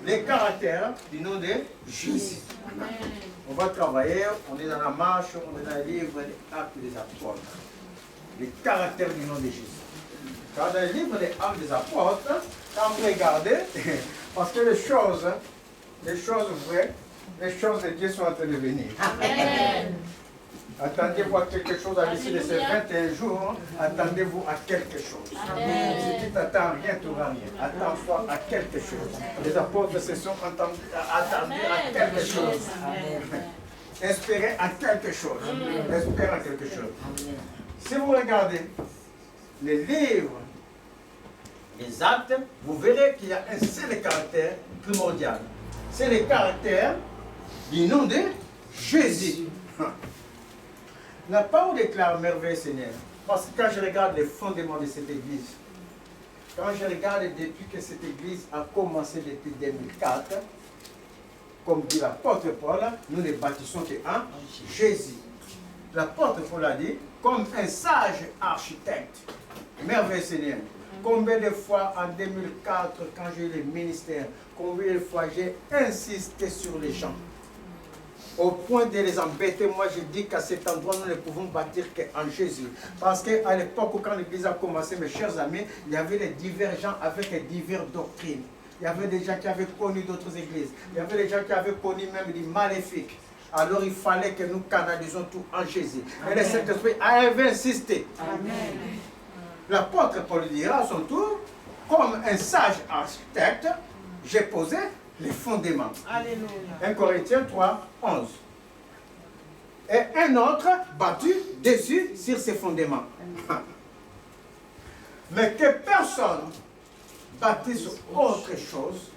les caractères du nom de Jésus. Amen. On va travailler, on est dans la marche, on est dans le livre des Actes des Apôtres. Les caractères du nom de Jésus. Car dans le livre des Actes des Apôtres, quand vous regardez, parce que les choses vraies, les choses de Dieu sont en train de venir. Amen. Attendez-vous à quelque chose à l'issue de ces 21 jours. Attendez-vous à quelque chose. Amen. Si tu t'attends à rien, tu n'auras rien. Attends-toi à quelque chose. Les apôtres se sont attendus à quelque chose. Espérez à quelque chose. Espérez à quelque chose. Si vous regardez les livres, les actes, vous verrez qu'il y a un seul caractère primordial. C'est le caractère du nom de Jésus. La parole déclare merveille, Seigneur. Parce que quand je regarde les fondements de cette église, quand je regarde depuis que cette église a commencé depuis 2004, comme dit l'apôtre Paul, nous ne bâtissons qu'en Jésus. L'apôtre Paul a dit, comme un sage architecte. Merveille, Seigneur. Combien de fois en 2004, quand j'ai eu le ministère, combien de fois j'ai insisté sur les gens. Au point de les embêter, moi je dis qu'à cet endroit, nous ne pouvons bâtir qu'en Jésus. Parce qu'à l'époque, quand l'église a commencé, mes chers amis, il y avait des divergents avec des diverses doctrines. Il y avait des gens qui avaient connu d'autres églises. Il y avait des gens qui avaient connu même des maléfiques. Alors il fallait que nous canalisions tout en Jésus. Amen. Et le Saint-Esprit avait insisté. Amen. L'apôtre Paul dira à son tour, comme un sage architecte, j'ai posé les fondements. Alléluia. 1 Corinthiens 3, 11. Et un autre battu dessus sur ses fondements. Mais que personne bâtisse autre chose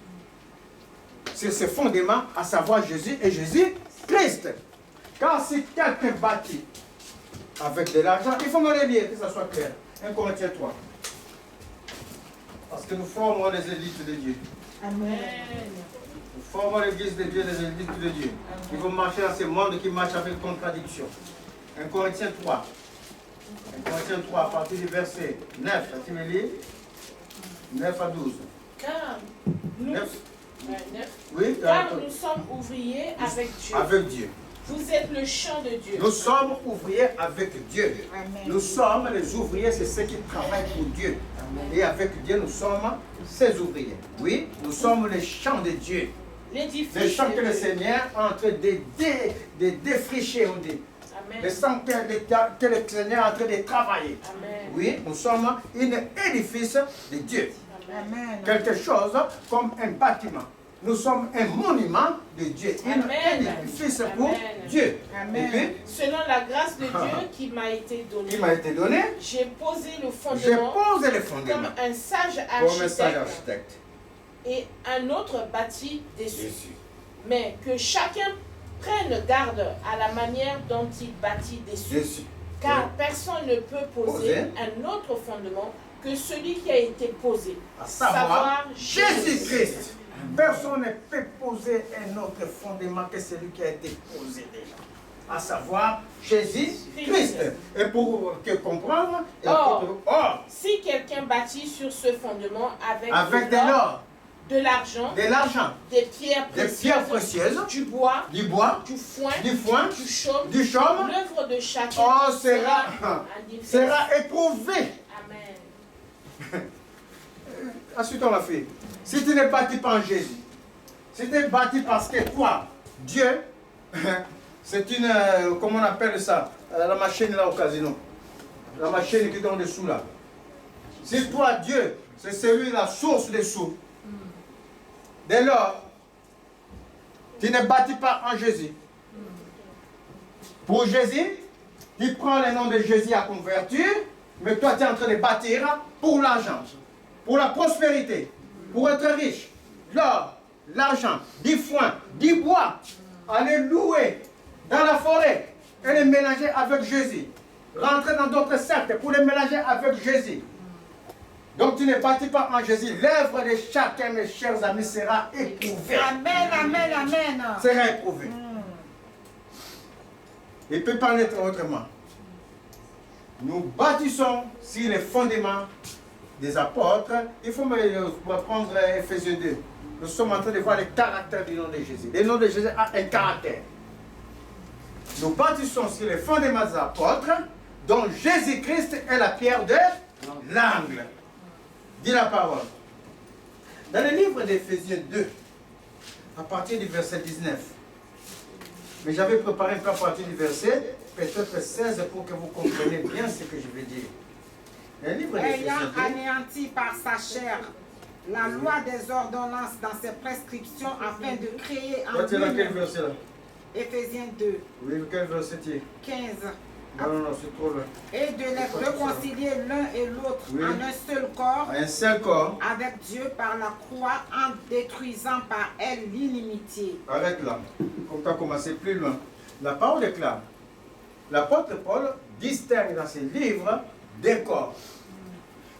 sur ses fondements, à savoir Jésus et Jésus-Christ. Car si quelqu'un bâtit avec de l'argent, il faut me le dire, que ça soit clair. 1 Corinthiens 3. Parce que nous formons les élites de Dieu. Amen. Nous formons l'église de Dieu, les élites de Dieu. Qui vont marcher dans ce monde qui marche avec contradiction. 1 Corinthiens 3. 1 Corinthiens 3, à partir du verset 9. Tu me lis 9 à 12. Car nous, 9. Oui, car nous sommes ouvriers avec Dieu. Avec Dieu. Vous êtes le champ de Dieu. Nous sommes ouvriers avec Dieu. Amen. Nous sommes les ouvriers, c'est ceux qui travaillent pour Dieu. Amen. Et avec Dieu, nous sommes ses ouvriers. Oui, nous sommes les champs de Dieu. Les champs que le Seigneur est en train de défricher, on dit. Amen. Les champs que le Seigneur est en train de travailler. Amen. Oui, nous sommes un édifice de Dieu. Amen. Quelque chose comme un bâtiment. Nous sommes un monument de Dieu, un édifice pour Dieu. Amen. Et puis, selon la grâce de Dieu qui m'a été donnée, j'ai posé le fondement, comme un sage architecte, et un autre bâti dessus. Mais que chacun prenne garde à la manière dont il bâtit dessus. Car personne ne peut poser un autre fondement que celui qui a été posé, à savoir Jésus-Christ. Personne ne peut poser un autre fondement que celui qui a été posé déjà, à savoir Jésus-Christ. Et pour comprendre, si quelqu'un bâtit sur ce fondement avec de l'or, de l'argent, des pierres précieuses, du bois, du foin, du chaume, l'œuvre de chacun sera éprouvée. Amen. Ensuite, on l'a fait. Si tu ne bâtis pas en Jésus, si tu es bâti parce que toi, Dieu, c'est une, comment on appelle ça, la machine là au casino, la machine qui est en dessous là. Si toi, Dieu, c'est celui, la source des sous, dès lors, tu ne bâtis pas en Jésus. Pour Jésus, tu prends le nom de Jésus à convertir, mais toi, tu es en train de bâtir pour l'argent, pour la prospérité. Pour être riche, l'or, l'argent, du foin, du bois, aller louer dans la forêt et les mélanger avec Jésus. Rentrer dans d'autres sectes pour les mélanger avec Jésus. Donc tu ne bâtis pas en Jésus. L'œuvre de chacun, mes chers amis, sera éprouvée. Amen, amen, amen. Sera éprouvée. Il ne peut pas en être autrement. Nous bâtissons sur les fondements des apôtres. Il faut me prendre Ephésiens 2. nous sommes en train de voir les caractères du nom de Jésus. Le nom de Jésus a un caractère. Nous bâtissons sur les fondements des apôtres, dont Jésus-Christ est la pierre de l'angle. Dis la parole. Dans le livre d'Éphésiens 2, à partir du verset 19, mais j'avais préparé un peu à partir du verset, peut-être 16, pour que vous compreniez bien ce que je veux dire. Ayant anéanti par sa chair la loi des ordonnances dans ses prescriptions afin de créer en lui... quel verset là? Éphésiens 2. Oui, quel verset tu es? 15. Non, c'est trop là. Et de les réconcilier l'un et l'autre en un seul corps. Un seul corps. Avec Dieu par la croix en détruisant par elle l'inimitié. Arrête là. On va commencer plus loin. La parole est claire. L'apôtre Paul distingue dans ses livres des corps.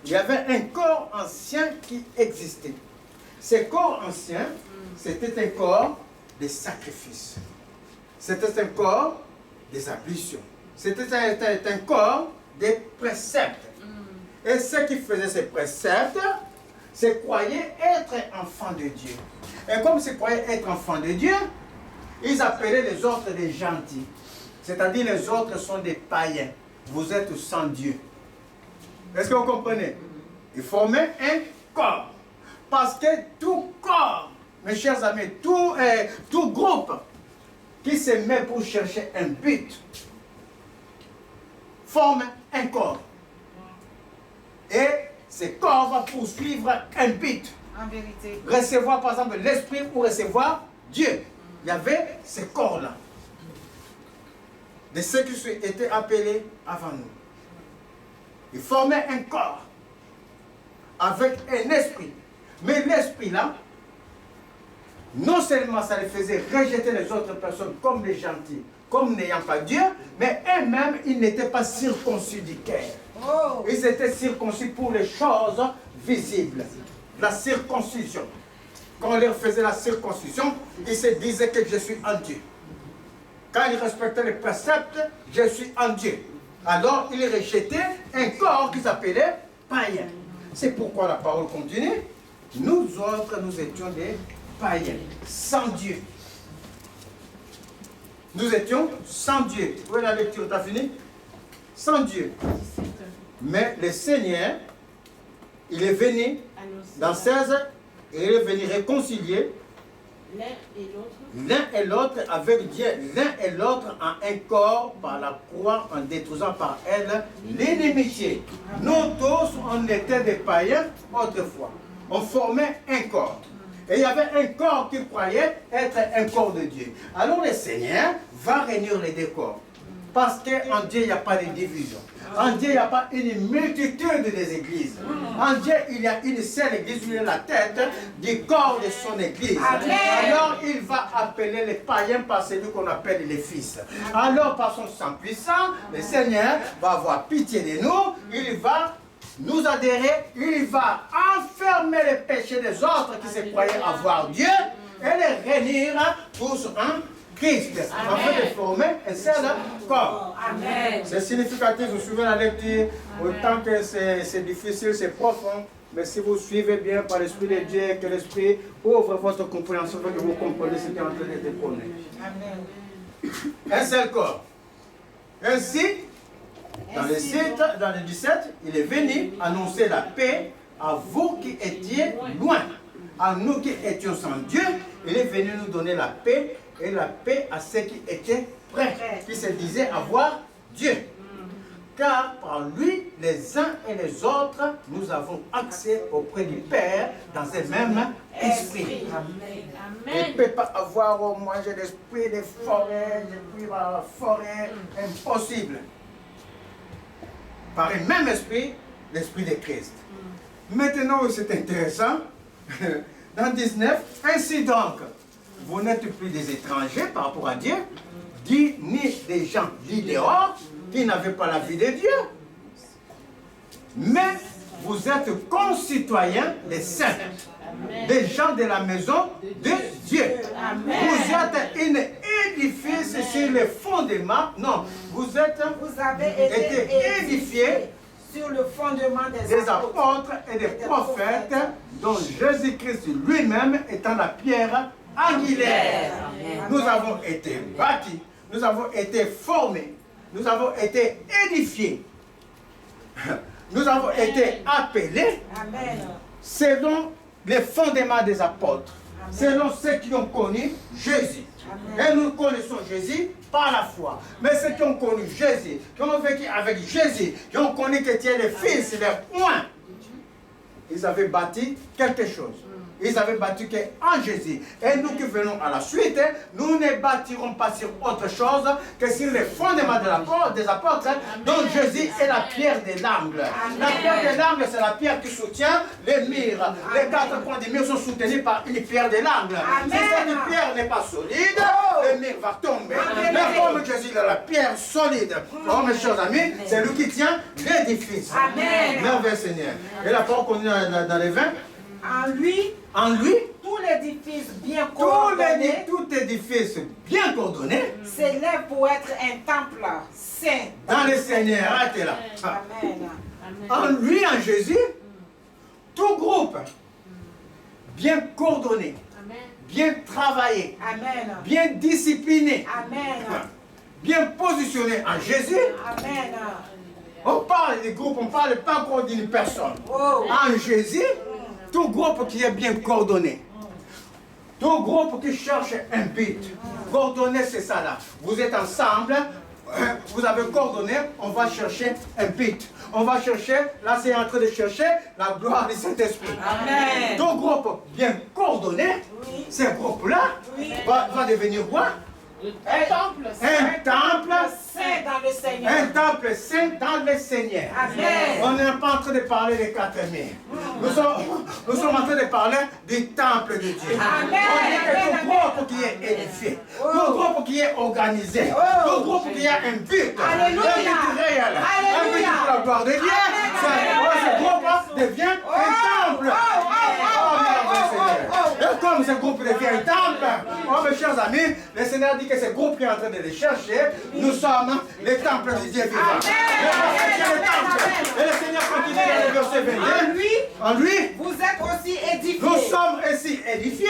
Il y avait un corps ancien qui existait. Ce corps ancien, c'était un corps de sacrifice. C'était un corps des ablutions. C'était un corps des préceptes. Et ceux qui faisaient ces préceptes, se croyaient être enfants de Dieu. Et comme se croyaient être enfants de Dieu, ils appelaient les autres des gentils. C'est-à-dire les autres sont des païens. Vous êtes sans Dieu. Est-ce que vous comprenez? Ils formaient un corps. Parce que tout corps, mes chers amis, tout groupe qui se met pour chercher un but, forme un corps. Et ce corps va poursuivre un but. En vérité. Recevoir par exemple l'esprit ou recevoir Dieu. Il y avait ce corps-là. De ceux qui étaient appelés avant nous. Ils formaient un corps avec un esprit. Mais l'esprit-là, non seulement ça les faisait rejeter les autres personnes comme les gentils, comme n'ayant pas Dieu, mais eux-mêmes, ils n'étaient pas circoncis du cœur. Oh. Ils étaient circoncis pour les choses visibles. La circoncision. Quand on leur faisait la circoncision, ils se disaient que je suis en Dieu. Quand ils respectaient les préceptes, je suis en Dieu. Alors, ils rejetaient un corps qu'ils appelaient païen. C'est pourquoi la parole continue. Nous autres, nous étions des païens, sans Dieu. Nous étions sans Dieu. Où est la lecture? T'as fini? Sans Dieu. Mais le Seigneur, il est venu dans 16, et il est venu réconcilier l'un et l'autre avec Dieu, l'un et l'autre en un corps par la croix, en détruisant par elle l'inimitié. Nous tous, on était des païens autrefois. On formait un corps. Et il y avait un corps qui croyait être un corps de Dieu. Alors le Seigneur va réunir les deux corps. Parce qu'en Dieu, il n'y a pas de division. En Dieu, il n'y a pas une multitude des églises. En Dieu, il y a une seule église, il est la tête du corps de son église. Amen. Alors, il va appeler les païens par celui qu'on appelle les fils. Alors, par son sang puissant, le Seigneur va avoir pitié de nous. Il va nous adhérer. Il va enfermer les péchés des autres qui se croyaient avoir Dieu et les réunir tous en Christ, afin de former un seul corps. C'est significatif, vous suivez la lecture, autant que c'est difficile, c'est profond, mais si vous suivez bien par l'Esprit de Dieu, que l'Esprit ouvre votre compréhension, que vous comprenez ce qui est en train de prôner. Un seul corps. Ainsi, dans le 17, il est venu annoncer la paix à vous qui étiez loin, à nous qui étions sans Dieu. Il est venu nous donner la paix, et la paix à ceux qui étaient prêts, qui se disaient avoir Dieu. Car par lui, les uns et les autres, nous avons accès auprès du Père dans un même esprit. Il ne peut pas avoir, oh, moi j'ai l'esprit des forêts, j'ai pris la forêt, impossible. Par un même esprit, l'esprit de Christ. Maintenant, c'est intéressant, dans 19, ainsi donc, vous n'êtes plus des étrangers par rapport à Dieu, ni des gens dehors qui n'avaient pas la vie de Dieu, mais vous êtes concitoyens des saints, des gens de la maison de Dieu. Amen. Vous êtes une édifice sur les fondements. Non, vous avez été édifiés sur le fondement des apôtres et des prophètes, dont Jésus-Christ lui-même étant la pierre angulaire. Nous avons été bâtis, nous avons été formés, nous avons été édifiés, nous avons été appelés selon les fondements des apôtres, selon ceux qui ont connu Jésus. Et nous connaissons Jésus par la foi. Mais ceux qui ont connu Jésus, qui ont vécu avec Jésus, qui ont connu que tu es le Fils, le point, ils avaient bâti quelque chose. Ils avaient bâti en Jésus. Et nous qui venons à la suite, nous ne bâtirons pas sur autre chose que sur les fondements des apôtres, dont Jésus est la pierre de l'angle. La pierre de l'angle, c'est la pierre qui soutient les murs. Les 4 points des murs sont soutenus par une pierre de l'angle. Si cette pierre n'est pas solide, le mur va tomber. Mais comme Jésus est la pierre solide, oh mes chers amis, c'est lui qui tient l'édifice. Merveilleux Seigneur. Et la parole qu'on est dans les 20. En lui, tout l'édifice bien coordonné, tout édifice bien coordonné s'élève pour être un temple saint dans le Seigneur. Arrêtez là. Amen. En lui, en Jésus, tout groupe bien coordonné, bien travaillé, bien discipliné, bien positionné en Jésus. On parle des groupes, on ne parle pas encore d'une personne. En Jésus, tout groupe qui est bien coordonné, tout groupe qui cherche un but. Coordonné, c'est ça là. Vous êtes ensemble, vous avez coordonné, on va chercher un but. On va chercher, là c'est en train de chercher la gloire du Saint-Esprit. Tout groupe bien coordonné, ce groupe-là va devenir quoi? Un temple saint dans le Seigneur. Un temple saint dans le Seigneur. Amen. On n'est pas en train de parler des 4 murs. Nous sommes en train de parler du temple de Dieu. Amen. On dit que tout groupe qui est édifié, tout groupe qui est organisé, tout groupe qui a un but, un but réel, un but pour la gloire de Dieu, ce groupe devient un temple. Et comme ce groupe devient un temple, oh mes chers amis, le Seigneur dit que ce groupe qui est en train de les chercher, nous sommes les temples de Dieu vivant. Et le Seigneur continue dans le verset 22. En lui, vous êtes aussi édifiés. Nous sommes aussi édifiés,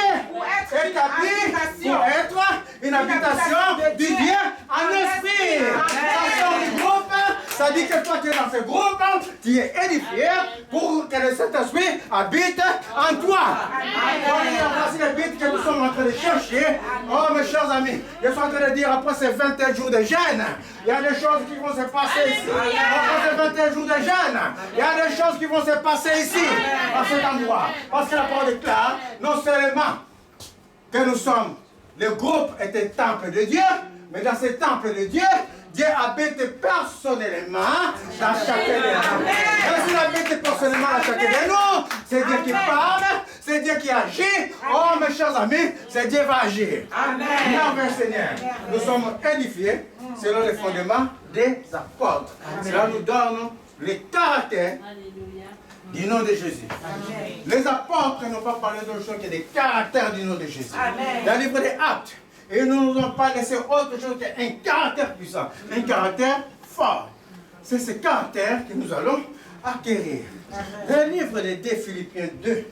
établis pour être une habitation du Dieu en esprit. Ça sort du groupe, ça dit que toi tu es dans ce groupe, tu es édifié pour que le Saint-Esprit habite en toi. Voici le but que nous sommes en train de chercher. Oh mes chers amis, je suis en train de dire après ces 21 jours de jeûne, il y a des choses qui vont se passer ici. Après ces 21 jours de jeûne, il y a des choses qui vont se passer ici, à cet endroit. Parce que la parole déclare, non seulement que nous sommes, le groupe est un temple de Dieu, mais dans ce temple de Dieu, Dieu habite personnellement dans chacun de nous. Et s'il habite personnellement dans chacun de nous, c'est Dieu qui parle, c'est Dieu qui agit. Oh mes chers amis, c'est Dieu qui va agir. Amen. Amen Seigneur. Nous sommes édifiés selon les fondements des apôtres. Cela nous donne les caractères du nom de Jésus. Amen. Les apôtres n'ont pas parlé d'autre chose que des caractères du nom de Jésus. Amen. Dans le livre des Actes, et nous ne nous avons pas laissé autre chose qu'un caractère puissant, un caractère fort. C'est ce caractère que nous allons acquérir. Le livre de 2 Philippiens 2,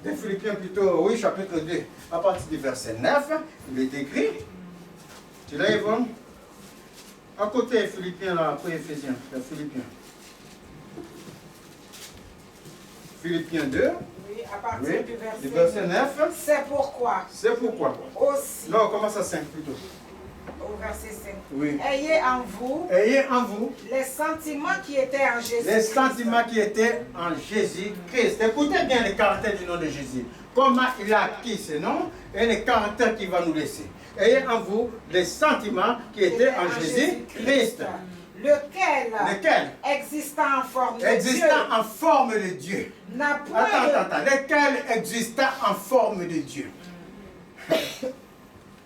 de Philippiens plutôt, oui, chapitre 2, à partir du verset 9, il est écrit, tu l'as Yvonne? À côté Philippiens, là, après Éphésiens, Philippiens. Philippiens 2. Oui, à partir du verset 9. C'est pourquoi. C'est pourquoi. Aussi. Non, commence à 5 plutôt. Au verset 5. Oui. Ayez en vous les sentiments qui étaient en Jésus. Les sentiments qui étaient en Jésus-Christ. Écoutez bien les caractères du nom de Jésus. Comment il a acquis ce nom et les caractères qu'il va nous laisser. Ayez en vous les sentiments qui étaient en Jésus-Christ. Lequel, existant en forme de Dieu, n'a point lequel existant en forme de Dieu.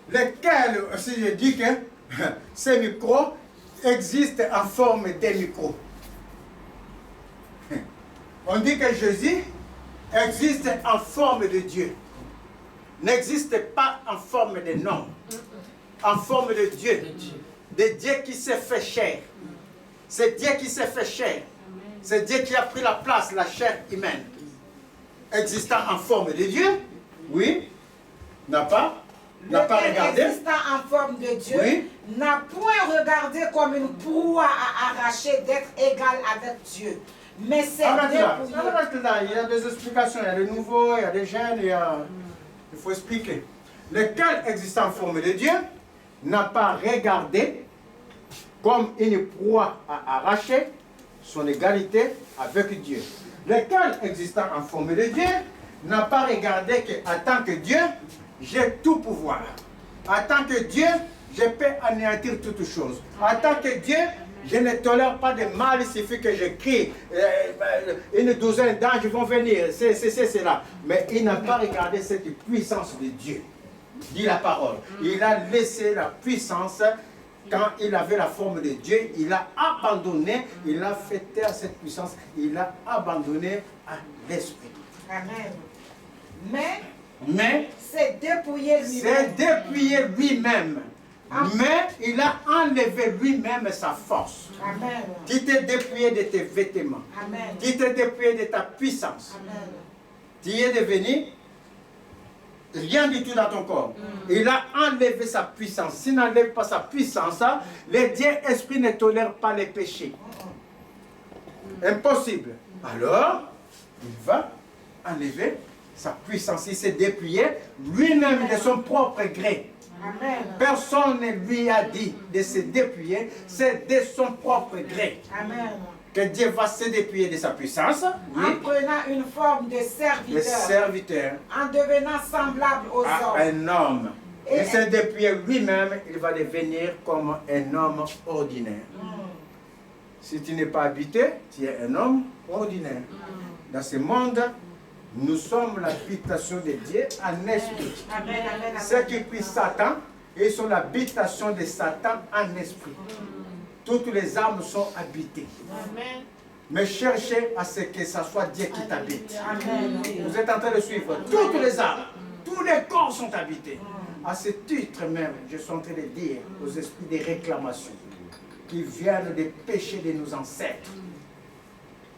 Lequel, si je dis que ces micros existent en forme de micros. On dit que Jésus existe en forme de Dieu. N'existe pas en forme de nom. En forme de Dieu. De Dieu qui s'est fait chair. C'est Dieu qui s'est fait chair. C'est Dieu qui a pris la place, la chair humaine, existant en forme de Dieu. Oui. N'a pas regardé. Existant en forme de Dieu, oui, n'a point regardé comme une proie à arracher d'être égal avec Dieu. Mais c'est il y a des explications, il y a des nouveaux, il y a des jeunes, il faut expliquer. Lequel existant en forme de Dieu n'a pas regardé comme une proie à arracher son égalité avec Dieu. Lequel existant en forme de Dieu n'a pas regardé qu'en tant que Dieu, j'ai tout pouvoir. En tant que Dieu, je peux anéantir toutes choses. En tant que Dieu, je ne tolère pas de mal, il suffit que je crie. Une douzaine d'anges vont venir, c'est cela. Mais il n'a pas regardé cette puissance de Dieu, dit la parole. Il a laissé la puissance, quand il avait la forme de Dieu, il a abandonné, il a fait taire cette puissance, il a abandonné à l'esprit. Amen. Mais c'est dépouillé lui-même. C'est dépouillé lui-même. Mais il a enlevé lui-même sa force. Amen. Tu t'es dépouillé de tes vêtements. Amen. Tu t'es dépouillé de ta puissance. Amen. Tu es devenu rien du tout dans ton corps. Il a enlevé sa puissance. S'il n'enlève pas sa puissance, le Dieu esprit ne tolère pas les péchés. Impossible. Alors, il va enlever sa puissance. Il s'est dépouillé lui-même de son propre gré. Amen. Personne ne lui a dit de se dépouiller, c'est de son propre gré. Amen. Que Dieu va se dépouiller de sa puissance. Oui. En prenant une forme de serviteur. En devenant semblable aux hommes. Un homme. Il s'est dépouillé lui-même, il va devenir comme un homme ordinaire. Si tu n'es pas habité, tu es un homme ordinaire. Dans ce monde, nous sommes l'habitation de Dieu en esprit. Ceux qui prient Satan, ils sont l'habitation de Satan en esprit. Toutes les âmes sont habitées. Amen. Mais cherchez à ce que ce soit Dieu qui t'habite. Vous êtes en train de suivre. Toutes les âmes, tous les corps sont habités. À ce titre même, je suis en train de dire aux esprits de réclamation qui viennent des péchés de nos ancêtres.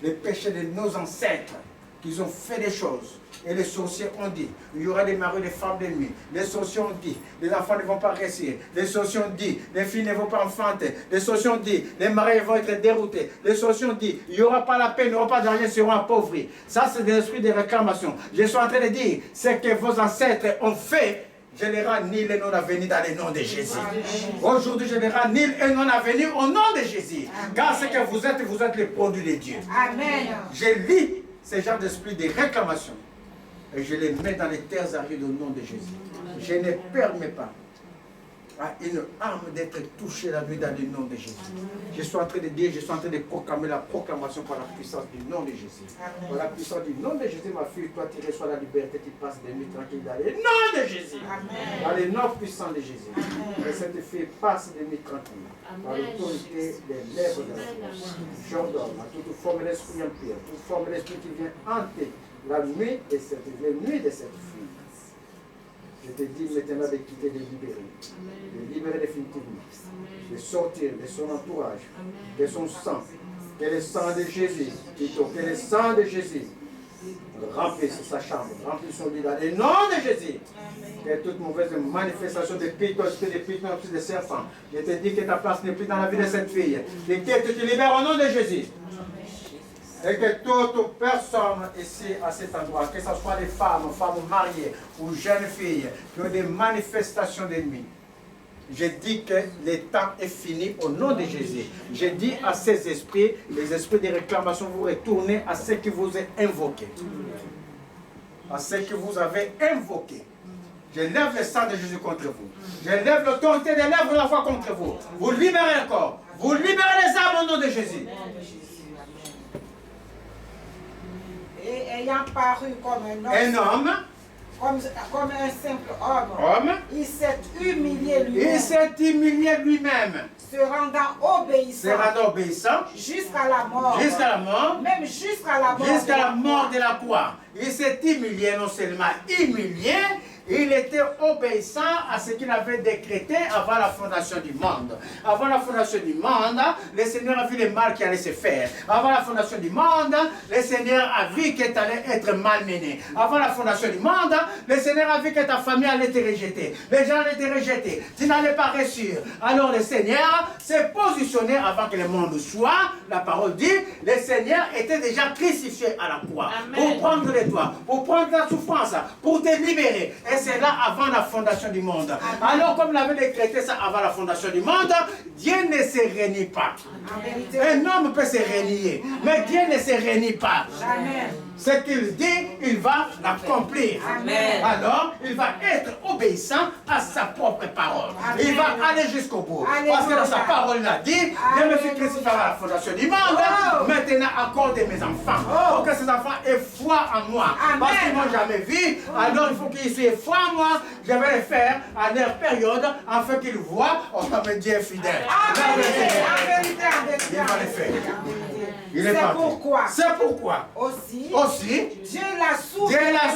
Les péchés de nos ancêtres, qu'ils ont fait des choses. Et les sorciers ont dit, il y aura des maris, des femmes de nuit. Les sorciers ont dit, les enfants ne vont pas réussir. Les sorciers ont dit, les filles ne vont pas enfanter. Les sorciers ont dit, les maris vont être déroutés. Les sorciers ont dit, il n'y aura pas la paix, il n'y aura pas d'argent, ils seront appauvris. Ça, c'est des esprits de réclamation. Je suis en train de dire, ce que vos ancêtres ont fait, je les rends nul et non avenu dans le nom de Jésus. Aujourd'hui, je les rends nul et non avenu au nom de Jésus. Car ce que vous êtes le produit de Dieu. Amen. Je lis ce genre d'esprit de réclamation et je les mets dans les terres arides au nom de Jésus. Je ne permets pas à une âme d'être touchée la nuit dans le nom de Jésus. Je suis en train de dire, je suis en train de proclamer la proclamation par la puissance du nom de Jésus. Par la puissance du nom de Jésus, ma fille, toi tu reçois la liberté, tu passes des nuits tranquilles dans le nom de Jésus. Amen. Dans le nom puissant de Jésus. Et cette fille passe des nuits tranquilles. Par l'autorité des lèvres de la foi. J'ordonne à toute forme d'esprit impur, toute forme d'esprit qui vient hanter la nuit de cette fille. Je te dis maintenant de quitter, de libérer définitivement, de sortir de son entourage, de son sang, que le sang de Jésus, que le sang de Jésus remplisse sa chambre, remplisse son lit dans le nom de Jésus. Que toute mauvaise manifestation de python, de serpent, je te dis que ta place n'est plus dans la vie de cette fille, et que tu te libères au nom de Jésus. Et que toute personne ici à cet endroit, que ce soit des femmes mariées ou jeunes filles, qui ont des manifestations d'ennemis, je dis que le temps est fini au nom de Jésus. Je dis à ces esprits, les esprits de réclamation, vous retournez à ce que vous avez invoqué. À ce que vous avez invoqué. Je lève le sang de Jésus contre vous. Je lève l'autorité des lèvres de la foi contre vous. Vous libérez le corps. Vous libérez les âmes au nom de Jésus. Et ayant paru comme un homme, comme un simple homme, il s'est humilié lui-même. Il s'est humilié lui-même. Se rendant obéissant. Jusqu'à la mort. Jusqu'à la mort. Même jusqu'à la mort. Jusqu'à la mort de la croix. Il s'est humilié, non seulement humilié, Il était obéissant à ce qu'il avait décrété avant la fondation du monde. Avant la fondation du monde, le Seigneur a vu le mal qui allait se faire. Avant la fondation du monde, le Seigneur a vu que tu allais être malmené. Avant la fondation du monde, le Seigneur a vu que ta famille allait te rejeter. Les gens allaient te rejeter. Tu n'allais pas réussir. Alors le Seigneur s'est positionné avant que le monde soit. La parole dit, le Seigneur était déjà crucifié à la croix. Amen. Pour prendre les doigts, pour prendre la souffrance, pour te libérer. Et c'est là avant la fondation du monde. Amen. Alors comme il avait décrété ça avant la fondation du monde, Dieu ne se renie pas. Amen. Un homme peut se renier, mais Dieu ne se renie pas. Amen. Ce qu'il dit, il va l'accomplir. Alors, il va être obéissant à sa propre parole. Amen. Il va aller jusqu'au bout. Amen. Parce que dans sa parole, il a dit, je me suis crucifié à la fondation du monde. Maintenant, accorde mes enfants. Pour que ces enfants aient foi en moi. Amen. Parce qu'ils ne m'ont jamais vu. Alors, il faut qu'ils aient foi en moi. Je vais les faire à leur période, afin qu'ils voient, oh, mais Dieu est fidèle. Il va les faire. C'est pourquoi. C'est pourquoi. Aussi. Dieu l'a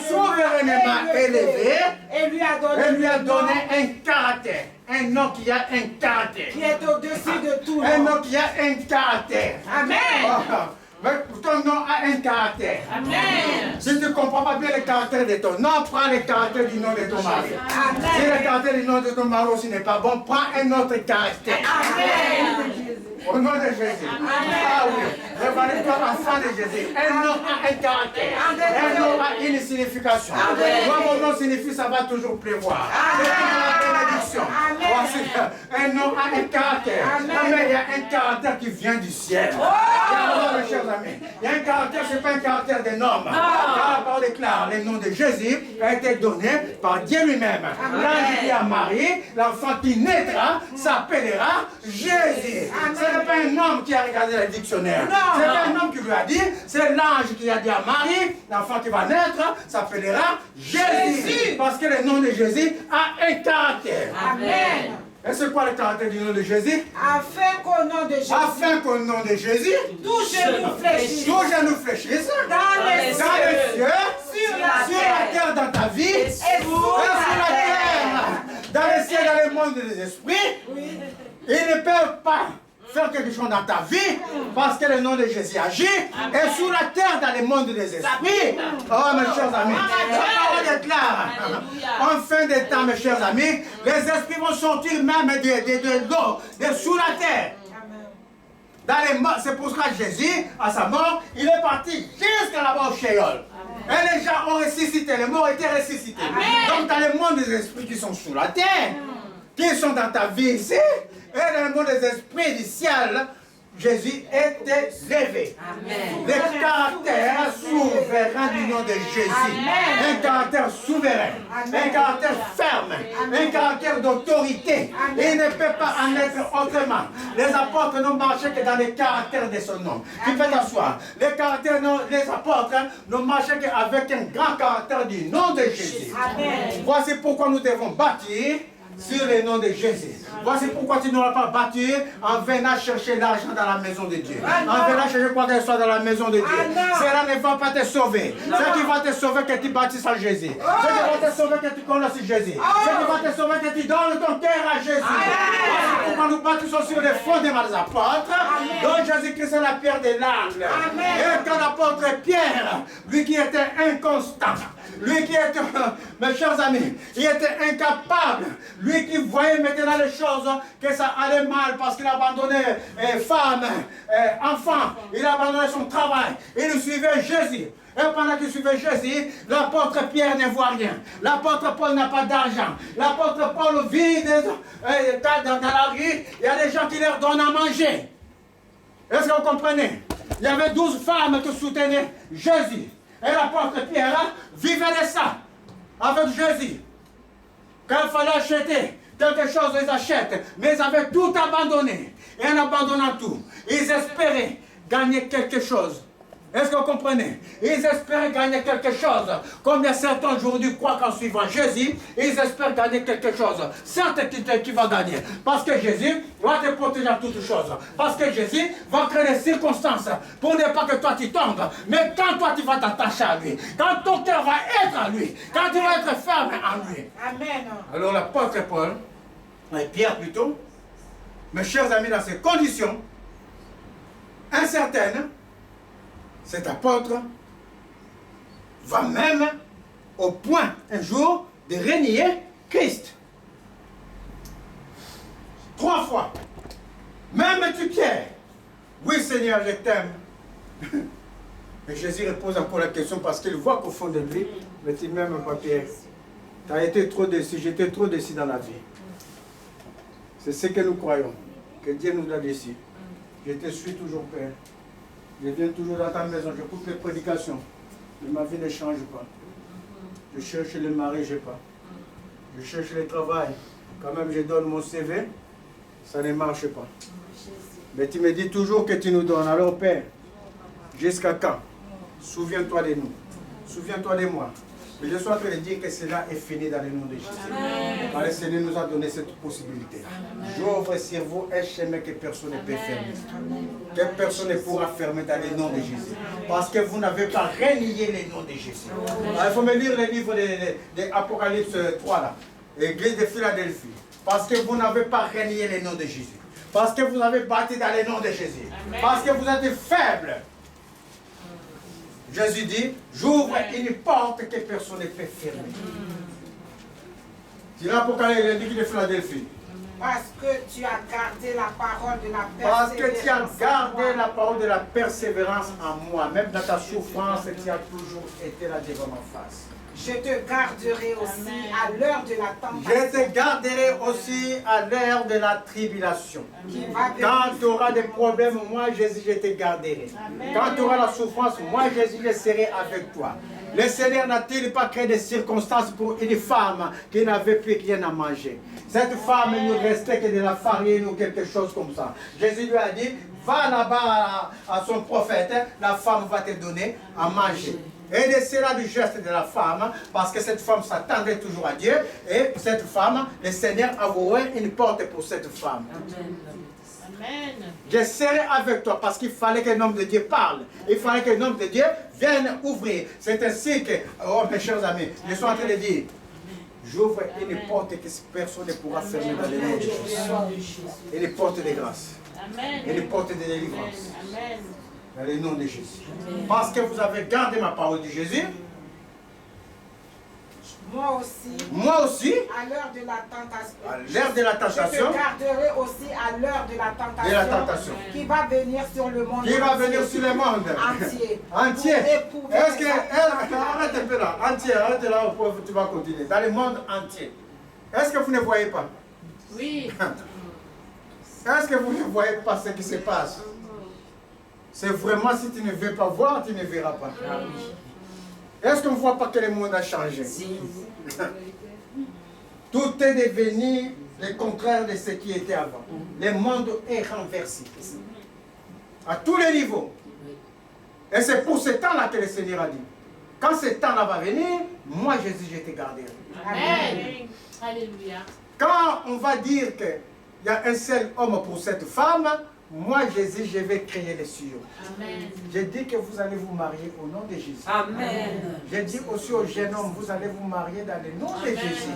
souverainement élevé et lui a donné un caractère. Un homme qui a un caractère. Qui est au-dessus de tout. Un homme qui a un caractère. Amen. Mais ton nom a un caractère. Amen. Si tu ne comprends pas bien le caractère de ton nom, prends le caractère du nom de ton mari. Amen. Si le caractère du nom de ton mari aussi n'est pas bon, prends un autre caractère. Amen. Au nom de Jésus. Amen. Ah oui. Révèle-toi enfant de Jésus. Un nom a un caractère. Un nom a une signification. Moi, mon nom signifie ça va toujours pleuvoir. C'est la bénédiction. Voici, un nom a un caractère. Mais il y a un caractère qui vient du ciel. Mes chers amis, il y a un caractère, ce n'est pas un caractère d'un homme. Car la parole déclare, le nom de Jésus a été donné par Dieu lui-même. L'ange dit à Marie, l'enfant qui naîtra s'appellera Jésus. Ce n'est pas un homme qui a regardé le dictionnaire. Ce n'est pas un homme qui lui a dit, c'est l'ange qui a dit à Marie, l'enfant qui va naître s'appellera Jésus. Parce que le nom de Jésus a un caractère. Amen. Et c'est quoi le caractère du nom de Jésus? Afin qu'au nom de Jésus. Afin qu'au nom de Jésus. Tout genou fléchisse. Tout genou fléchisse. Dans les cieux. Sur la terre dans ta vie. Et sur la terre. Dans les cieux, dans le monde des esprits. Oui. Ils ne peuvent pas faire quelque chose dans ta vie parce que le nom de Jésus agit. Et sur la terre, dans le monde des esprits. Oh, mes chers amis, la parole est claire. En fin de temps, mes chers amis, les esprits vont sortir même de l'eau, de sous la terre. C'est pour ça que Jésus, à sa mort, il est parti jusqu'à là-bas au Sheol. Et les gens ont ressuscité, les morts étaient ressuscités. Donc, dans le monde des esprits qui sont sous la terre, qui sont dans ta vie ici, et dans le monde des esprits du ciel, Jésus était levé. Amen. Le caractère souverain du nom de Jésus. Amen. Un caractère souverain. Amen. Un caractère ferme. Amen. Un caractère d'autorité. Il ne peut pas en être autrement. Les apôtres n'ont marché que dans le caractère de son nom. Tu peux t'asseoir. Les apôtres n'ont marché qu'avec un grand caractère du nom de Jésus. Amen. Voici pourquoi nous devons bâtir sur le nom de Jésus. Voici pourquoi tu n'auras pas battu en venant chercher l'argent dans la maison de Dieu. En venant chercher quoi qu'elle soit dans la maison de Dieu. Cela ne va pas te sauver. Ce qui va te sauver, que tu bâtisses à Jésus. Ce qui va te sauver, que tu connaisses Jésus. Ce qui va te sauver, que tu donnes ton cœur à Jésus. Voici pourquoi nous bâtissons sur les fondements des apôtres. Donc Jésus-Christ est la pierre de l'angle. Et quand l'apôtre Pierre, lui qui était inconstant, lui qui était, mes chers amis, il était incapable, lui qui voyait maintenant les choses, que ça allait mal parce qu'il a abandonné femme, enfant, il a abandonné son travail, il suivait Jésus. Et pendant qu'il suivait Jésus, l'apôtre Pierre ne voit rien. L'apôtre Paul n'a pas d'argent. L'apôtre Paul vit dans la rue, il y a des gens qui leur donnent à manger. Est-ce que vous comprenez? Il y avait 12 femmes qui soutenaient Jésus. Et l'apôtre Pierre vivait de ça, avec Jésus. Quand il fallait acheter quelque chose, ils achètent. Mais ils avaient tout abandonné. Et en abandonnant tout, ils espéraient gagner quelque chose Est-ce que vous comprenez? Ils espèrent gagner quelque chose. Comme il y a certains aujourd'hui croient qu'en suivant Jésus, ils espèrent gagner quelque chose. Certes, tu vas gagner. Parce que Jésus va te protéger à toutes choses. Parce que Jésus va créer des circonstances pour ne pas que toi tu tombes. Mais quand toi tu vas t'attacher à lui, quand ton cœur va être à lui, quand tu vas être ferme en lui. Amen. Alors l'apôtre Paul, et Pierre plutôt, mes chers amis, dans ces conditions incertaines, cet apôtre va même au point un jour de renier Christ. 3 fois. Même tu Pierre. Oui Seigneur, je t'aime. Mais Jésus repose encore la question parce qu'il voit qu'au fond de lui, mais tu m'aimes pas Pierre. Tu as été trop déçu, j'étais trop déçu dans la vie. C'est ce que nous croyons, que Dieu nous a déçus. Je te suis toujours Père. Je viens toujours dans ta maison, j'écoute les prédications. Mais ma vie ne change pas. Je cherche le mari, je n'ai pas. Je cherche le travail. Quand même, je donne mon CV, ça ne marche pas. Mais tu me dis toujours que tu nous donnes. Alors Père, jusqu'à quand? Souviens-toi de nous. Souviens-toi de moi. Mais je suis en train de dire que cela est fini dans le nom de Jésus. Car le Seigneur nous a donné cette possibilité. J'ouvre sur vous un chemin que personne ne peut fermer. Que personne ne pourra fermer dans le nom de Jésus. Parce que vous n'avez pas renié le nom de Jésus. Alors, il faut me lire le livre de Apocalypse 3 là. L'église de Philadelphie. Parce que vous n'avez pas renié le nom de Jésus. Parce que vous avez battu dans le nom de Jésus. Parce que vous êtes faible. Jésus dit, j'ouvre une porte que personne ne peut fermer. C'est l'Apocalypse, l'église de Philadelphie. Parce que tu as gardé la parole de la persévérance. Parce que tu as gardé la parole de la persévérance en moi. Même dans ta souffrance, tu as toujours été là devant ma face. Je te garderai aussi à l'heure de la tentation. Je te garderai aussi à l'heure de la tribulation. Quand tu auras des problèmes, moi Jésus, je te garderai. Quand tu auras la souffrance, moi Jésus, je serai avec toi. Le Seigneur n'a-t-il pas créé des circonstances pour une femme qui n'avait plus rien à manger? Cette femme ne restait que de la farine ou quelque chose comme ça. Jésus lui a dit, va là-bas à son prophète, la femme va te donner à manger. Et c'est là du geste de la femme, parce que cette femme s'attendait toujours à Dieu, et cette femme, le Seigneur a ouvert une porte pour cette femme. Amen. Je serai avec toi, parce qu'il fallait qu'un homme de Dieu parle. Il fallait qu'un homme de Dieu vienne ouvrir. C'est ainsi que, oh mes chers amis, je suis en train de dire, j'ouvre une porte que personne ne pourra fermer dans le nom de Jésus. Une porte de grâce. Une porte de délivrance. Amen. Dans le nom de Jésus. Parce que vous avez gardé ma parole de Jésus. Moi aussi. Moi aussi. À l'heure de la tentation. À l'heure de la tentation. Je te garderai aussi à l'heure de la tentation. De la tentation. Qui va venir sur le monde. Qui va venir sur le monde. Entier. Entier. Est-ce que. Arrête un peu là. Entier. Arrête là. Tu vas continuer. Dans le monde entier. Est-ce que vous ne voyez pas? Oui. Est-ce que vous ne voyez pas ce qui se passe? C'est vraiment, si tu ne veux pas voir, tu ne verras pas. Est-ce qu'on ne voit pas que le monde a changé? Tout est devenu le contraire de ce qui était avant. Le monde est renversé. À tous les niveaux. Et c'est pour ce temps-là que le Seigneur a dit. Quand ce temps-là va venir, moi Jésus, je te garderai. Amen. Alléluia. Quand on va dire qu'il y a un seul homme pour cette femme, moi, Jésus, je vais créer les cieux. Amen. Je dis que vous allez vous marier au nom de Jésus. Amen. Je dis aussi aux jeunes hommes, vous allez vous marier dans le nom de Jésus.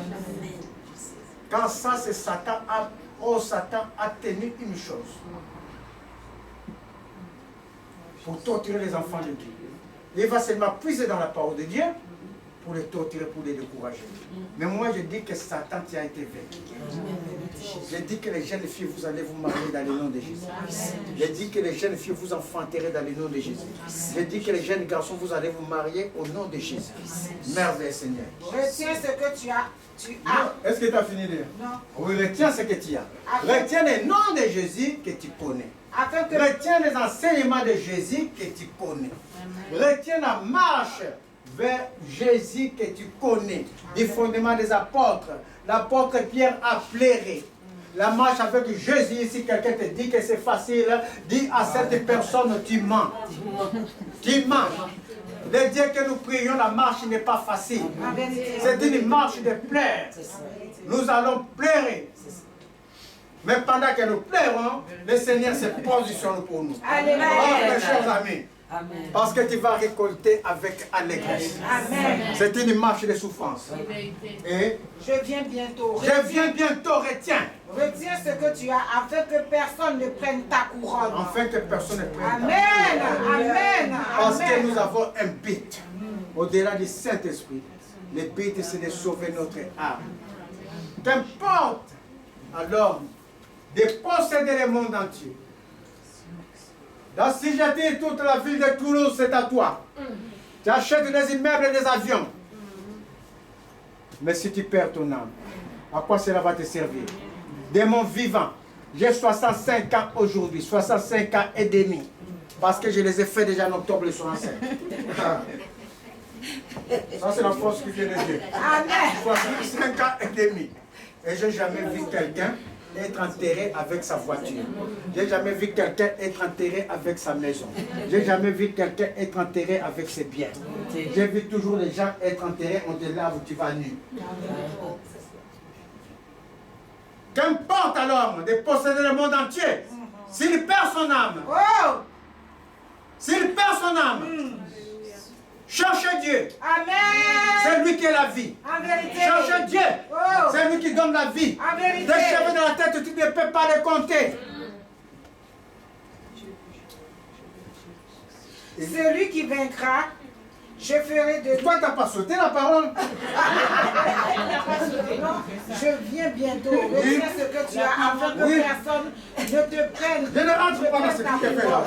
Quand ça, c'est Satan. Satan a tenu une chose. Pour torturer les enfants de Dieu. Il va seulement puiser dans la parole de Dieu pour les torturer, pour les décourager. Mais moi, je dis que Satan qui a été vaincu. Je dis que les jeunes filles, vous allez vous marier dans le nom de Jésus. Je dis que les jeunes filles, vous enfanterez dans le nom de Jésus. Je dis que les jeunes garçons, vous allez vous marier au nom de Jésus. Merveille, Seigneur. Retiens ce que tu as. Est-ce que tu as fini de dire? Non. Oui, retiens ce que tu as. Retiens le nom de Jésus que tu connais. Retiens les enseignements de Jésus que tu connais. Retiens la marche vers Jésus que tu connais, du fondement des apôtres. L'apôtre Pierre a pleuré. la marche avec Jésus, si quelqu'un te dit que c'est facile, dis à cette personne, tu mens. Tu mens. Le Dieu que nous prions, la marche n'est pas facile. C'est une marche de pleurs. Nous allons pleurer. Mais pendant que nous pleurons, le Seigneur se positionne pour nous. Alléluia. Oh, mes chers amis. Amen. Parce que tu vas récolter avec allégresse. C'est une marche de souffrance. Et je viens bientôt. Je viens bientôt, retiens. Retiens ce que tu as afin que personne ne prenne ta couronne. Afin que personne ne prenne Amen. ta couronne. Amen. Parce que nous avons un but. Au-delà du Saint-Esprit, le but c'est de sauver notre âme. Qu'importe alors de posséder le monde entier. Si je dis toute la ville de Toulouse, c'est à toi. Tu achètes des immeubles et des avions. Mais si tu perds ton âme, à quoi cela va te servir? De mon vivant, j'ai 65 ans aujourd'hui, 65 ans et demi. Parce que je les ai fait déjà en octobre le 65. Ça, c'est la force qui vient de Dieu. 65 ans et demi. Et je n'ai jamais vu quelqu'un être enterré avec sa voiture. J'ai jamais vu quelqu'un être enterré avec sa maison. J'ai jamais vu quelqu'un être enterré avec ses biens. J'ai vu toujours les gens être enterrés, on te lave, tu vas nu. Qu'importe à l'homme de posséder le monde entier, s'il perd son âme, s'il perd son âme, cherchez Dieu. Amen. C'est lui qui est la vie. En vérité. Cherchez Dieu. C'est lui qui donne la vie. En vérité. Des cheveux dans la tête, tu ne peux pas les compter. Celui qui vaincra, je ferai de... Toi, tu n'as pas sauté la parole. Je viens bientôt. Retiens ce que tu as afin que personne ne te prenne. Je ne rentre pas dans ce que tu fais là.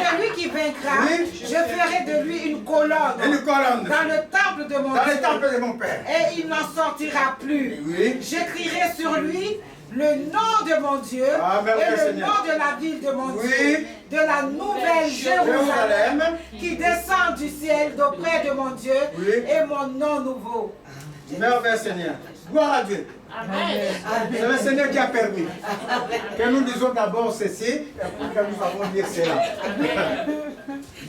Celui qui vaincra, je ferai de lui une colonne. Une colonne. Dans le temple de mon Dans Dieu. le temple de mon Père. Et il n'en sortira plus. J'écrirai sur lui le nom de mon Dieu et le nom de la ville de mon Dieu, de la nouvelle Jérusalem qui descend du ciel d'auprès de mon Dieu et mon nom nouveau. Merveille Seigneur. Gloire à Dieu. C'est le Seigneur qui a permis que nous disions d'abord ceci et puis que nous allons dire cela.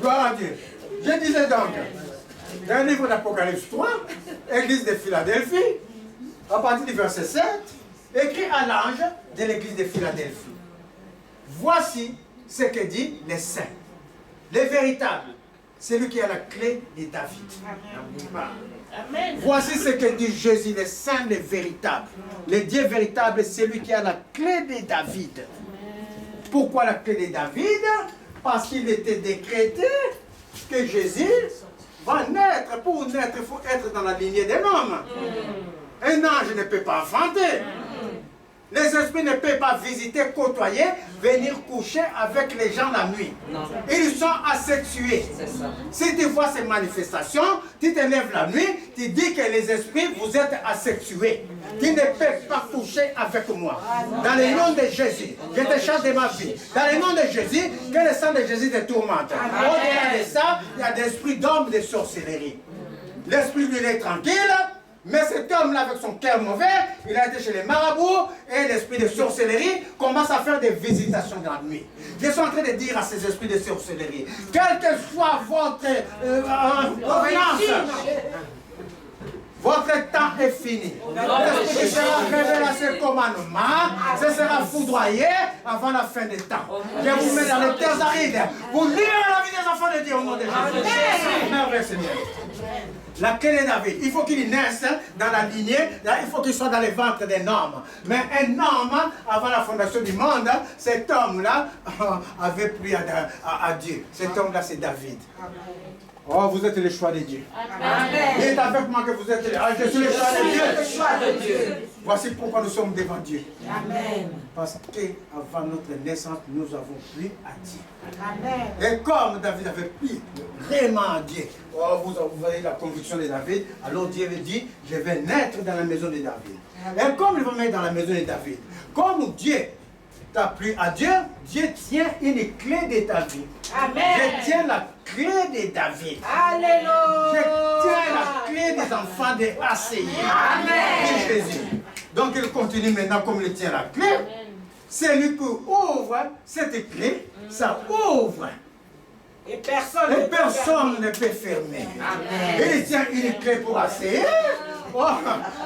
Gloire à Dieu. Je disais donc, dans le livre d'Apocalypse 3, Église de Philadelphie, à partir du verset 7, écrit à l'ange de l'église de Philadelphie. Voici ce que dit les saints. Les véritables. Celui qui a la clé de David. Amen. Voici ce que dit Jésus, les saints, les véritables. Le Dieu véritable, c'est celui qui a la clé de David. Pourquoi la clé de David? Parce qu'il était décrété que Jésus va naître. Pour naître, il faut être dans la lignée d'un homme. Un ange ne peut pas enfanter. Les esprits ne peuvent pas visiter, côtoyer, venir coucher avec les gens la nuit. Non. Ils sont asexués. Si tu vois ces manifestations, tu te lèves la nuit, tu dis que les esprits, vous êtes asexués. Tu ne peux pas coucher avec moi. Dans le nom de Jésus, je te chante de ma vie. Dans le nom de Jésus, que le sang de Jésus te tourmente. Au-delà de ça, il y a des esprits d'hommes de sorcellerie. L'esprit lui est tranquille. Mais cet homme-là, avec son cœur mauvais, il a été chez les marabouts et l'esprit de sorcellerie commence à faire des visitations dans la nuit. Je suis en train de dire à ces esprits de sorcellerie, quelle que soit votre votre temps est fini. L'esprit sera révélé à ses commandements, ce sera foudroyé avant la fin des temps. Je vous mets dans les terres arides. Vous lirez la vie des enfants de Dieu au nom de Jésus. Merveilleux Seigneur. La clé de David, il faut qu'il naisse dans la lignée, il faut qu'il soit dans les ventres d'un homme. Mais un homme, avant la fondation du monde, cet homme-là avait plu à Dieu. Cet homme-là, c'est David. Oh, vous êtes le choix de Dieu. Amen. Dites avec moi que vous êtes je suis le choix de Dieu. Voici pourquoi nous sommes devant Dieu. Amen. Parce qu'avant notre naissance, nous avons plu à Dieu. Amen. Et comme David avait plu vraiment à Dieu, oh, vous voyez la conviction de David, alors Dieu avait dit, je vais naître dans la maison de David. Amen. Et comme il va mettre dans la maison de David, comme Dieu t'a plu à Dieu, Dieu tient une clé de ta vie. Amen. Je tiens la clé de David. Alléluia. Je tiens la clé des enfants de ACI. Amen. De Jésus. Donc il continue maintenant comme il tient la clé. C'est lui qui ouvre cette clé, ça ouvre. Et personne ne peut fermer. Amen. Il tient une clé pour asseoir. Oh,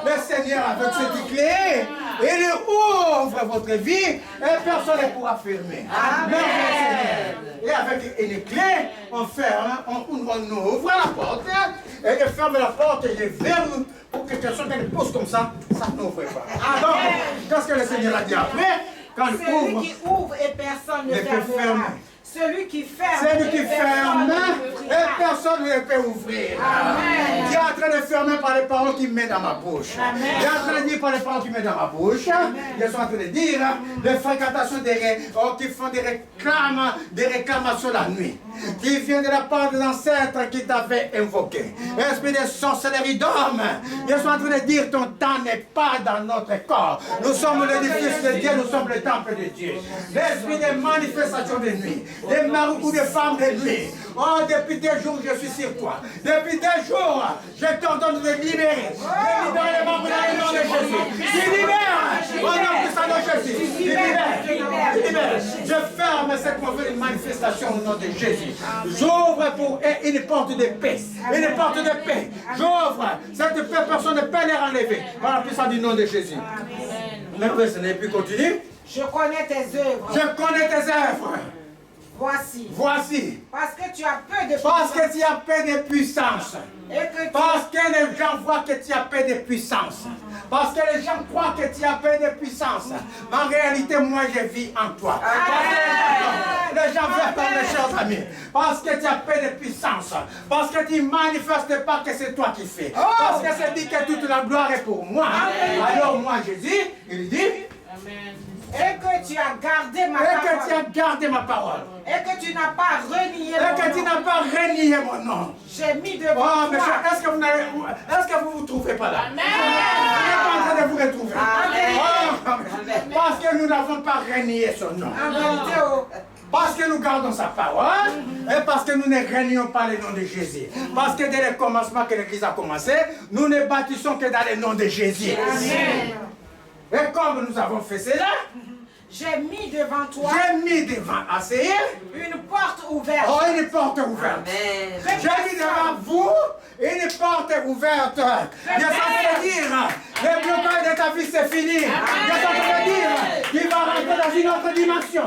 le Seigneur avec cette clé, il ouvre votre vie et personne ne pourra fermer. Amen. Et avec une clé, on ferme, on ouvre la porte et il ferme la porte et il verrouille pour que personne ne pose comme ça n'ouvre pas. Donc, qu'est-ce que le Seigneur a dit après? Quand il celui qui ouvre et personne ne ferme. Celui qui ferme et personne ne peut ouvrir. Amen. Tu es en train de fermer par les paroles qu'il met dans ma bouche. Tu es en train de dire par les paroles qu'il met dans ma bouche. Je suis en train de dire les fréquentations qui font des réclamations la nuit. Qui vient de la part des ancêtres qui t'avaient invoqué. Esprit de sorcellerie d'homme. Je suis en train de dire ton temps n'est pas dans notre corps. Nous sommes l'édifice de Dieu, nous sommes le temple de Dieu. L'esprit des manifestations de nuit. Des maris ou des femmes de nuit. Oh, depuis des jours, je suis sur toi. Depuis des jours, je t'ordonne de libérer. De libérer les membres dans le nom de Jésus. Tu libères. Au nom du sang de Jésus. Tu libères. Je ferme cette mauvaise manifestation au nom de Jésus. J'ouvre pour une porte de paix. Une porte de paix. J'ouvre. Cette paix, personne ne peut les enlever. Par la puissance du nom de Jésus. Merveilleux, ce n'est plus continue. Je connais tes œuvres. Je connais tes œuvres. Voici. Parce que tu as peu de puissance. Parce que tu as peu de puissance. Parce que les gens voient que tu as peu de puissance. Parce que les gens croient que tu as peu de puissance. Mais en réalité, moi, je vis en toi. Les gens veulent pas, mes chers amis. Parce que tu as peu de puissance. Parce que tu ne manifestes pas que c'est toi qui fais. Parce que c'est dit que toute la gloire est pour moi. Alors moi, Jésus, il dit... Amen. Et que tu as gardé ma parole. Et que tu n'as pas renié mon nom. J'ai mis devant toi. Est-ce que vous ne vous trouvez pas là? Amen. Vous êtes en train de vous retrouver. Amen. Parce que nous n'avons pas renié son nom. Parce que nous gardons sa parole et parce que nous ne régnons pas le nom de Jésus. Parce que dès le commencement que l'Église a commencé, nous ne bâtissons que dans le nom de Jésus. Amen. Et comme nous avons fait cela, j'ai mis devant toi Asséir une porte ouverte. Oh, une porte ouverte. J'ai mis devant vous une porte ouverte. Je suis en train de dire, le blocage de ta vie c'est fini. Je suis en train de dire qu'il va rentrer dans une autre dimension.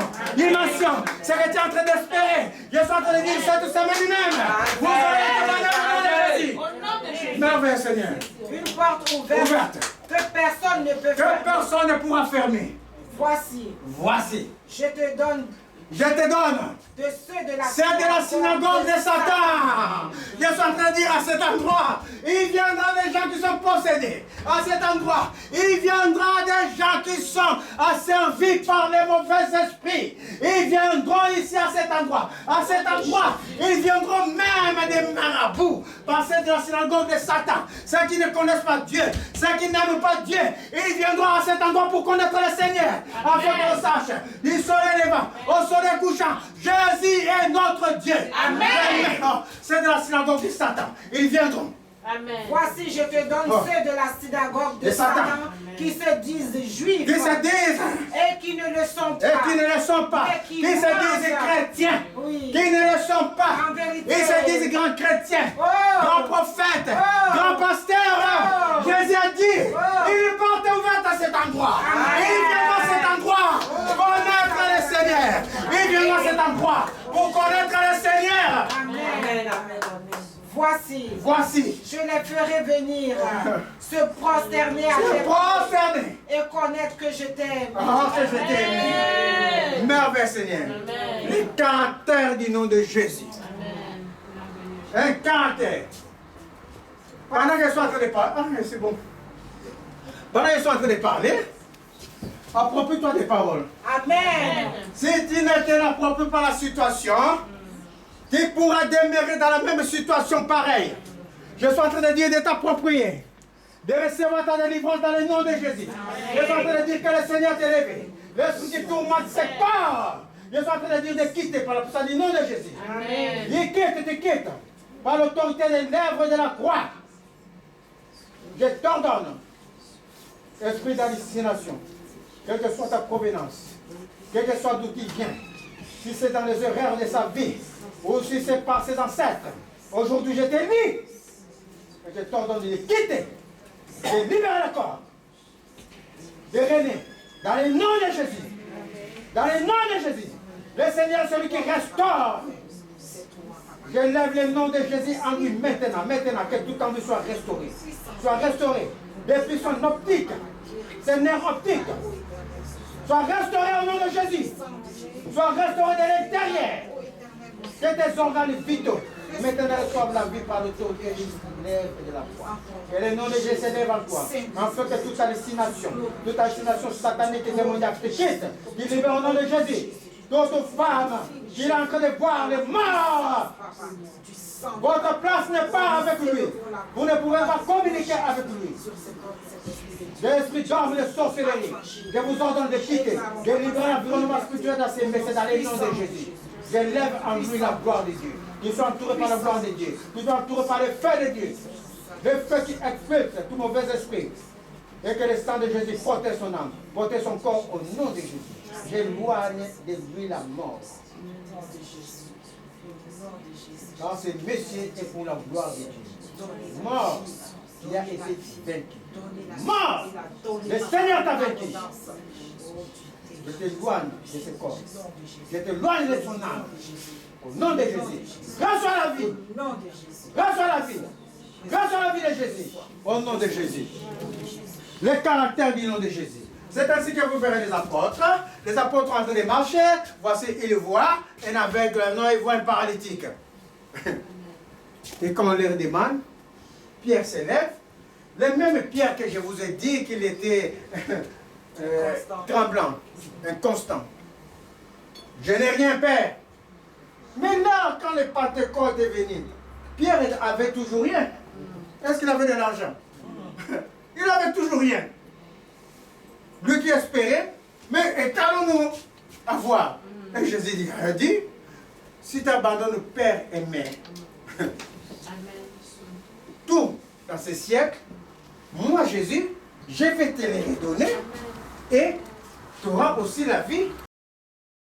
C'est que tu es en train d'espérer. Je suis en train de dire cette semaine même. Vous allez te donner. Merveilleux Seigneur. Une porte ouverte. Que personne ne peut fermer. Que personne ne pourra fermer. Voici. Je te donne de ceux de la synagogue de Satan. Je suis en train de dire à cet endroit, il viendra des gens qui sont possédés. À cet endroit, il viendra des gens qui sont asservis par les mauvais esprits. Ils viendront ici à cet endroit. À cet endroit, ils viendront même des marabouts. Passer de la synagogue de Satan. Ceux qui ne connaissent pas Dieu, ceux qui n'aiment pas Dieu, ils viendront à cet endroit pour connaître le Seigneur. Afin qu'on sache, du soleil levant au soleil couchant, Jésus est notre Dieu. Amen. C'est de la synagogue de Satan. Ils viendront. Amen. Voici, je te donne ceux de la synagogue de Satan qui se disent juifs et qui ne le sont pas. Qui se disent chrétiens. Qui ne le sont pas. Ils se disent grands chrétiens, grands prophètes, grands pasteurs. Jésus a dit, il porte ouverte à cet endroit. Il vient à cet endroit connaître le Seigneur. Il vient à cet endroit pour connaître le Seigneur. Amen. Voici, je les ferai venir se prosterner et connaître que je t'aime. Que je t'aime. Merveilleux Seigneur. Le caractère du nom de Jésus. Un caractère. Pendant que je suis en train de parler, c'est bon. Pendant que je suis en train de parler, approprie-toi des paroles. Amen. Si tu ne te l'appropries pas la situation, tu pourras demeurer dans la même situation pareille. Je suis en train de dire de t'approprier, de recevoir ta délivrance dans le nom de Jésus. Je suis en train de dire que le Seigneur t'est levé. L'esprit qui tourmente ses corps. Je suis en train de dire de quitter par la puissance du nom de Jésus. Amen. Il quitte, tu quittes. Par l'autorité des lèvres de la croix. Je t'ordonne esprit d'hallucination, quelle que soit ta provenance, quel que soit d'où tu viens, si c'est dans les erreurs de sa vie, ou si c'est par ses ancêtres, aujourd'hui je t'ai mis, et je t'ordonne de les quitter, de libérer le corps, de régner, dans le nom de Jésus, dans le nom de Jésus. Le Seigneur est celui qui restaure. Je lève le nom de Jésus en lui maintenant, que tout en lui soit restauré, depuis son optique, ses nerfs optiques, soit restauré au nom de Jésus, soit restauré de l'intérieur, que tes organes vitaux, maintenant reçoivent la vie par l'autorité du lèvre et de la foi. Que le nom de Jésus s'élève en toi, afin que toute hallucination satanique et démoniaque te quitte, qui libère au nom de Jésus. D'autres femmes qui est en train de voir les morts. Votre place n'est pas avec lui. Vous ne pouvez pas communiquer avec lui. L'esprit d'homme de sorcellerie, je vous ordonne de quitter, de libérer l'environnement spirituel dans ses messieurs, dans les noms de Jésus. Je lève en lui la gloire de Dieu. Qu'ils soient entourés par la gloire de Dieu. Qu'ils soient entourés par le feu de Dieu. Le feu qui expulse tout mauvais esprit. Et que le sang de Jésus protège son âme, protège son corps au nom de Jésus. J'éloigne de lui la mort. Car ce monsieur est pour la gloire de Dieu. Mort, il a été vaincu. Mort, le Seigneur t'a vaincu. Je t'éloigne de ce corps. Je t'éloigne de son âme. Au nom de Jésus. Reçois la vie. Reçois la vie. Reçois la vie de Jésus. Au nom de Jésus. Le caractère du nom de Jésus. C'est ainsi que vous verrez les apôtres. Les apôtres en train de marcher. Voici, ils voient un aveugle, non, ils voient un paralytique. Et quand on leur demande, Pierre s'élève. Le même Pierre que je vous ai dit qu'il était tremblant, inconstant. Je n'ai rien, Père. Mais là, quand le Pentecôte est venu, Pierre avait toujours rien. Est-ce qu'il avait de l'argent? Il avait toujours rien. Lui qui espérait, mais qu'allons-nous avoir? Et Jésus dit, si tu abandonnes père et mère, tout dans ce siècle, moi Jésus, je vais te les redonner et tu auras aussi la vie